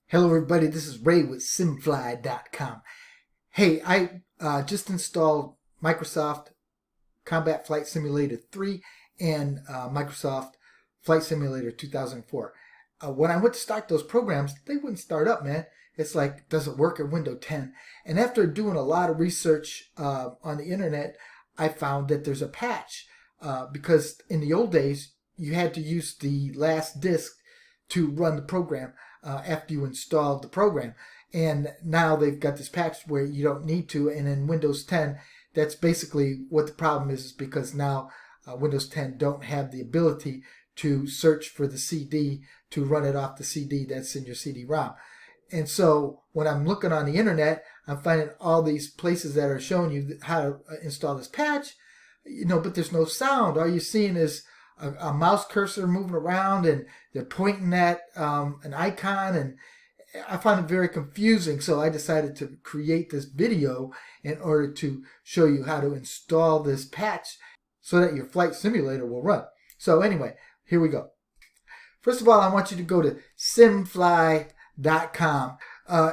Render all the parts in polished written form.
Hello everybody, this is Ray with simfly.com. Hey, I just installed Microsoft Combat Flight Simulator 3 and Microsoft Flight Simulator 2004. When I went to start those programs, they wouldn't start up, man. It's like, does it work in Windows 10? And after doing a lot of research on the internet, I found that there's a patch because in the old days, you had to use the last disk to run the program after you installed the program. And now they've got this patch where you don't need to. And in Windows 10, that's basically what the problem is because now Windows 10 don't have the ability to search for the CD to run it off the CD that's in your CD-ROM. And so when I'm looking on the internet, I'm finding all these places that are showing you how to install this patch, but there's no sound. All you're seeing is a mouse cursor moving around and they're pointing at an icon, and I find it very confusing. So I decided to create this video in order to show you how to install this patch so that your flight simulator will run. So anyway, here we go. First of all, I want you to go to simfly.com.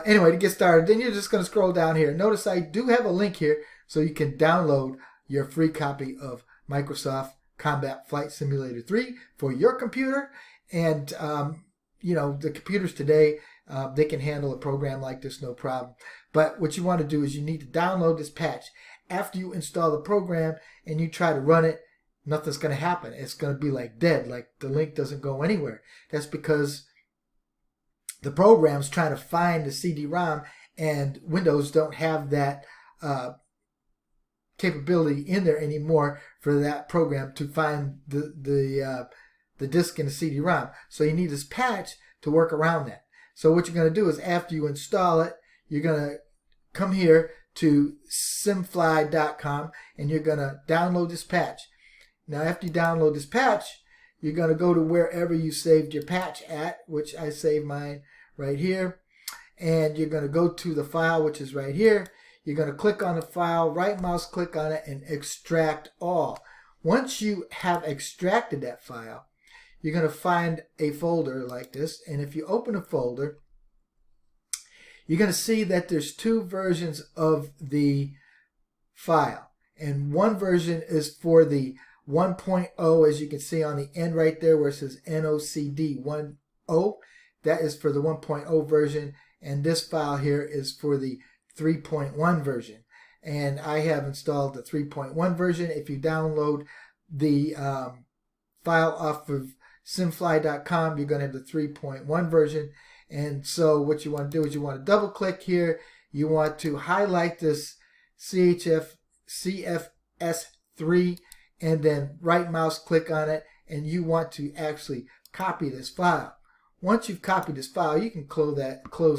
Anyway, to get started, then you're just going to scroll down here. Notice I do have a link here so you can download your free copy of Microsoft Combat Flight Simulator 3 for your computer. And the computers today, they can handle a program like this no problem. But what you want to do is you need to download this patch. After you install the program and you try to run it, nothing's going to happen. It's going to be like dead, like the link doesn't go anywhere. That's because the program's trying to find the CD-ROM, and Windows don't have that capability in there anymore for that program to find the disk in the CD-ROM. So you need this patch to work around that. So what you're going to do is after you install it, you're going to come here to simfly.com and you're going to download this patch. Now after you download this patch, you're going to go to wherever you saved your patch at, which I saved mine right here. And you're going to go to the file, which is right here. You're going to click on the file, right mouse click on it, and extract all. Once you have extracted that file, you're going to find a folder like this. And if you open a folder, you're going to see that there's two versions of the file. And one version is for the 1.0, as you can see on the end right there where it says NOCD 1.0. That is for the 1.0 version. And this file here is for the 3.1 version, and I have installed the 3.1 version. If you download the file off of simfly.com, you're going to have the 3.1 version. And so what you want to do is you want to double click here. You want to highlight this CFS3 and then right mouse click on it, and you want to actually copy this file. Once you've copied this file, you can close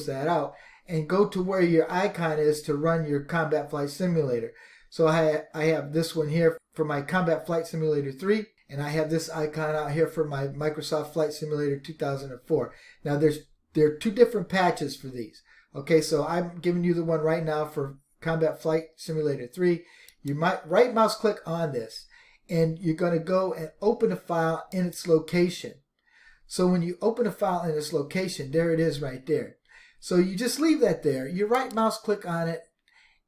that out and go to where your icon is to run your Combat Flight Simulator. So I have this one here for my Combat Flight Simulator 3, and I have this icon out here for my Microsoft Flight Simulator 2004. Now there are two different patches for these. Okay, so I'm giving you the one right now for Combat Flight Simulator 3. You might right mouse click on this, and you're going to go and open a file in its location. So when you open a file in its location, there it is right there. So you just leave that there. You right mouse click on it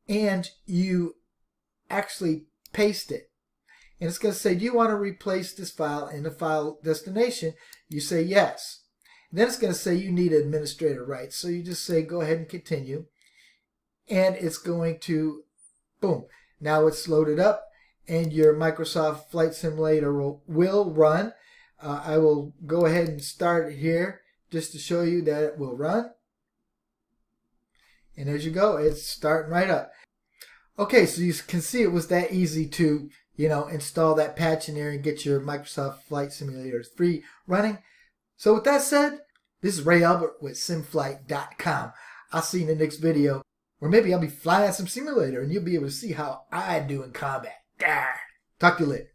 and you actually paste it. And it's going to say, do you want to replace this file in the file destination? You say yes. And then it's going to say you need administrator rights. So you just say go ahead and continue. And it's going to, boom. Now it's loaded up and your Microsoft Flight Simulator will run. I will go ahead and start it here just to show you that it will run. And as you go, it's starting right up. Okay, so you can see it was that easy to, install that patch in there and get your Microsoft Flight Simulator 3 running. So with that said, this is Ray Albert with simflight.com. I'll see you in the next video, or maybe I'll be flying some simulator and you'll be able to see how I do in combat. Talk to you later.